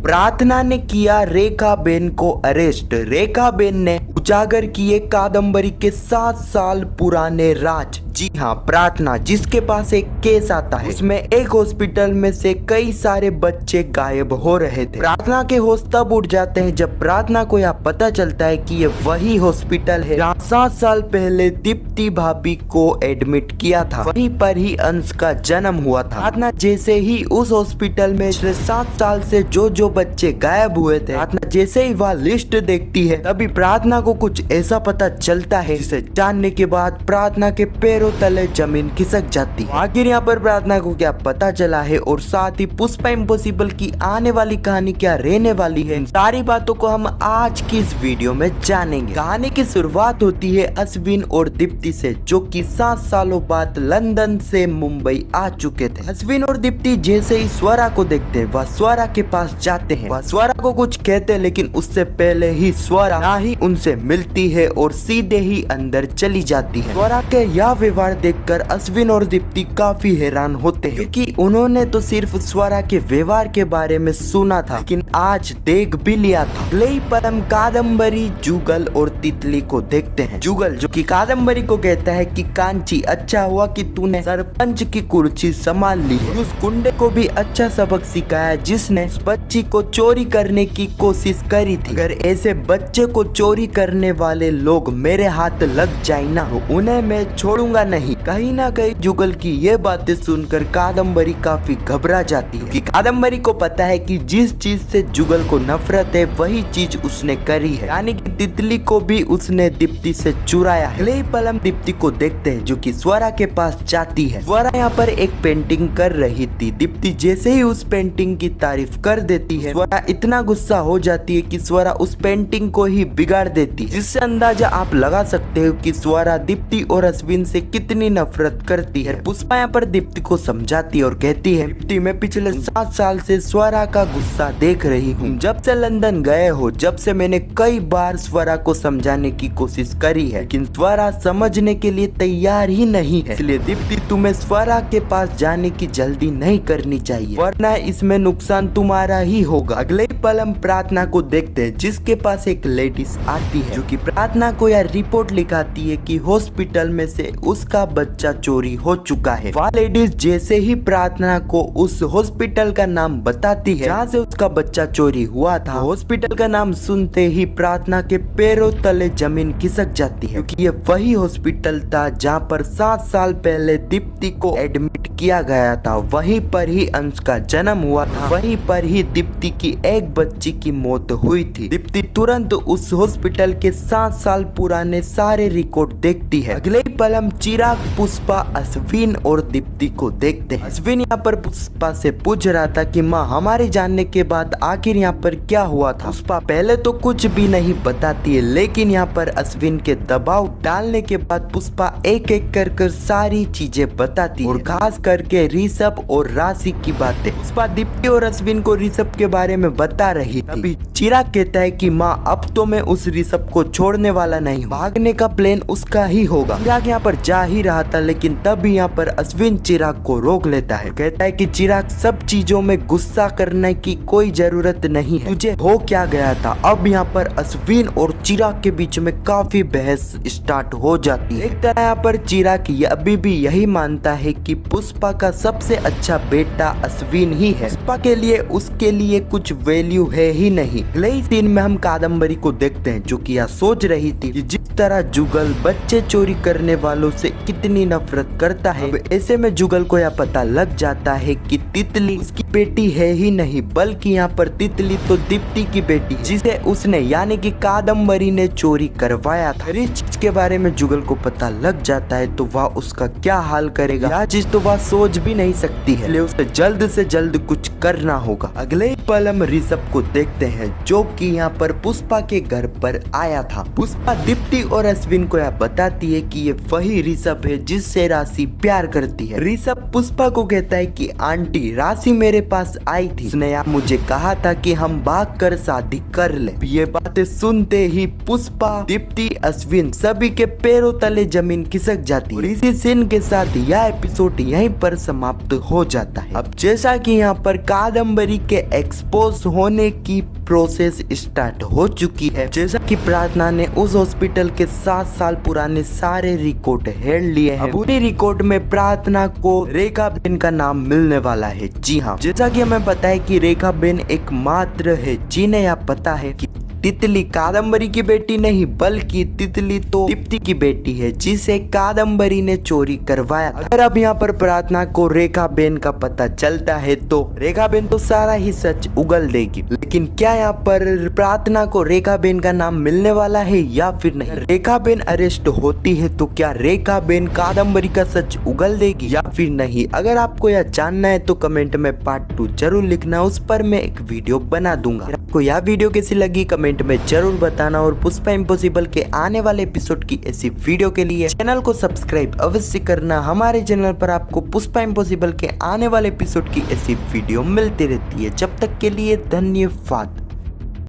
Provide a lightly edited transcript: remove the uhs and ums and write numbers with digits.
प्रार्थना ने किया रेखाबेन को अरेस्ट। रेखाबेन ने उजागर किए कादम्बरी के 7 साल पुराने राज। जी हाँ, प्रार्थना जिसके पास एक केस आता है उसमें एक हॉस्पिटल में से कई सारे बच्चे गायब हो रहे थे। प्रार्थना के होश तब उड़ जाते हैं जब प्रार्थना को यह पता चलता है कि ये वही हॉस्पिटल है जहाँ 7 साल पहले दीप्ति भाभी को एडमिट किया था। वहीं पर ही अंश का जन्म हुआ था। प्रार्थना जैसे ही उस हॉस्पिटल में पिछले 7 साल से जो बच्चे गायब हुए थे, प्रार्थना जैसे ही वह लिस्ट देखती है तभी प्रार्थना को कुछ ऐसा पता चलता है जिसे जानने के बाद प्रार्थना के पैरों तले जमीन खिसक जाती है। आखिर यहाँ पर प्रार्थना को क्या पता चला है और साथ ही पुष्पा इम्पॉसिबल की आने वाली कहानी क्या रहने वाली है, इन सारी बातों को हम आज की इस वीडियो में जानेंगे। कहानी की शुरुआत होती है अश्विन और दीप्ति से, जो कि 7 सालों बाद लंदन से मुंबई आ चुके थे। अश्विन और दीप्ति जैसे ही स्वरा को देखते हैं वह स्वरा के पास जाते हैं। वह स्वरा को कुछ कहते हैं लेकिन उससे पहले ही स्वरा ना ही उनसे मिलती है और सीधे ही अंदर चली जाती है। स्वरा के यह व्यवहार देखकर अश्विन और दीप्ति काफी हैरान होते हैं क्योंकि उन्होंने तो सिर्फ स्वरा के व्यवहार के बारे में सुना था लेकिन आज देख भी लिया था। अगले ही पल हम कादम्बरी, जुगल और तितली को देखते हैं। जुगल जो कि कादम्बरी को कहता है कि कांची, अच्छा हुआ कि तूने सरपंच की कुर्सी संभाल ली है। उस गुंडे को भी अच्छा सबक सिखाया जिसने उस बच्ची को चोरी करने की कोशिश करी थी। अगर ऐसे बच्चे को चोरी करने वाले लोग मेरे हाथ लग जाए ना तो उन्हें मैं छोड़ूंगा नहीं। कहीं ना कहीं जुगल की ये बातें सुनकर कादम्बरी काफी घबरा जाती है कि कादम्बरी को पता है कि जिस चीज से जुगल को नफरत है वही चीज उसने करी है, यानी कि तितली को भी उसने दीप्ति से चुराया है। अगले ही पल हम दीप्ति को देखते हैं जो कि स्वरा के पास जाती है। स्वरा यहाँ पर एक पेंटिंग कर रही थी। दीप्ति जैसे ही उस पेंटिंग की तारीफ कर देती है स्वरा इतना गुस्सा हो जाती है कि स्वरा उस पेंटिंग को ही बिगाड़ देती है, जिससे अंदाजा आप लगा सकते हो कि स्वरा दीप्ति और अश्विन से कितनी नफरत करती है। पुष्पा यहाँ पर दीप्ति को समझाती है और कहती है, दीप्ति मैं पिछले 7 साल से स्वरा का गुस्सा देख रही हूँ। जब से लंदन गए हो जब से मैंने कई बार स्वरा को समझाने की कोशिश करी है लेकिन स्वरा समझने के लिए तैयार ही नहीं है। इसलिए दीप्ति तुम्हें स्वरा के पास जाने की जल्दी नहीं करनी चाहिए वरना इसमें नुकसान तुम्हारा ही होगा। अगले ही पल हम प्रार्थना को देखते हैं जिसके पास एक लेडीज आती है जो कि प्रार्थना को यह रिपोर्ट लिखाती है कि हॉस्पिटल में से उसका बच्चा चोरी हो चुका है। वह लेडीज जैसे ही प्रार्थना को उस हॉस्पिटल का नाम बताती है जहाँ से उसका बच्चा चोरी हुआ था, हॉस्पिटल का नाम सुनते ही प्रार्थना के पैरों तले जमीन खिसक जाती है क्योंकि ये वही हॉस्पिटल था जहाँ पर 7 साल पहले दीप्ति को एडमिट किया गया था। वहीं पर ही अंश का जन्म हुआ था, वहीं पर ही दीप्ति की एक बच्ची की मौत हुई थी। दीप्ति तुरंत उस हॉस्पिटल के 7 साल पुराने सारे रिकॉर्ड देखती है। अगले ही पल हम चिराग, पुष्पा, अश्विन और दीप्ति को देखते हैं। अश्विन यहाँ पर पुष्पा से पूछ रहा था कि माँ हमारे जानने के बाद आखिर यहाँ पर क्या हुआ था। पुष्पा पहले तो कुछ भी नहीं बताती है लेकिन यहाँ पर अश्विन के दबाव डालने के बाद पुष्पा एक एक कर सारी चीजें बताती है और खास करके ऋषभ और राशि की बातें। पुष्पा दीप्ति और अश्विन को ऋषभ के बारे में बता रही थी। अभी चिराग कहता है कि माँ अब तो मैं उस ऋषभ को छोड़ने वाला नहीं, भागने का प्लान उसका ही होगा। चिराग यहाँ पर जा ही रहा था लेकिन तब यहाँ पर अश्विन चिराग को रोक लेता है। कहता है कि चिराग सब चीजों में गुस्सा करने की कोई जरूरत नहीं है, तुझे हो क्या गया था। अब यहाँ पर अश्विन और चिराग के बीच में काफी बहस स्टार्ट हो जाती है। एक तरह यहाँ पर चिराग अभी भी यही मानता है कि पुष्पा का सबसे अच्छा बेटा अश्विन ही है, पुष्पा के लिए उसके लिए कुछ वैल्यू है ही नहीं। अगले सीन में हम कादम्बरी को देखते हैं जो कि यह सोच रही थी कि जिस तरह जुगल बच्चे चोरी करने वालों से कितनी नफरत करता है, अब ऐसे में जुगल को यह पता लग जाता है कि तितली उसकी बेटी है ही नहीं बल्कि यहाँ पर तितली तो दीप्ति की बेटी है जिसे उसने यानी कि कादम्बरी ने चोरी करवाया था। इस चीज के बारे में जुगल को पता लग जाता है तो वह उसका क्या हाल करेगा, यह चीज तो वह सोच भी नहीं सकती है, इसलिए उसे जल्द से जल्द कुछ करना होगा। अगले ही पल हम ऋषभ को देखते हैं जो कि यहाँ पर पुष्पा के घर पर आया था। पुष्पा दीप्ति और अश्विन को यह बताती है कि ये वही ऋषभ है जिससे राशि प्यार करती है। ऋषभ पुष्पा को कहता है कि आंटी राशि मेरे पास आई थी, उसने मुझे कहा था कि हम भाग कर शादी कर ले। ये बातें सुनते ही पुष्पा, दीप्ति, अश्विन सभी के पैरों तले जमीन खिसक जाती है। इसी सीन के साथ यह एपिसोड यहीं पर समाप्त हो जाता है। अब जैसा कि यहाँ पर कादम्बरी के एक्सपोज होने की प्रोसेस स्टार्ट हो चुकी है, जैसा कि प्रार्थना ने उस हॉस्पिटल के 7 साल पुराने सारे रिकॉर्ड हेड लिए हैं। अब उन्हीं रिकॉर्ड में प्रार्थना को रेखा बेन का नाम मिलने वाला है। जी हाँ, जैसा कि हमें पता है कि रेखा बेन एकमात्र है जिन्हें यह पता है कि तितली कादम्बरी की बेटी नहीं बल्कि तितली तो दीप्ति की बेटी है जिसे कादम्बरी ने चोरी करवाया। अगर अब यहाँ पर प्रार्थना को रेखा बेन का पता चलता है तो रेखा बेन तो सारा ही सच उगल देगी। लेकिन क्या यहाँ पर प्रार्थना को रेखा बेन का नाम मिलने वाला है या फिर नहीं? रेखा बेन अरेस्ट होती है तो क्या रेखा बेन कादम्बरी का सच उगल देगी या फिर नहीं? अगर आपको यह जानना है तो कमेंट में पार्ट 2 जरूर लिखना, उस पर मैं एक वीडियो बना दूंगा। आपको यह वीडियो कैसी लगी कमेंट में जरूर बताना और पुष्पा इम्पॉसिबल के आने वाले एपिसोड की ऐसी वीडियो के लिए चैनल को सब्सक्राइब अवश्य करना। हमारे चैनल पर आपको पुष्पा इम्पॉसिबल के आने वाले एपिसोड की ऐसी वीडियो मिलती रहती है। जब तक के लिए धन्यवाद।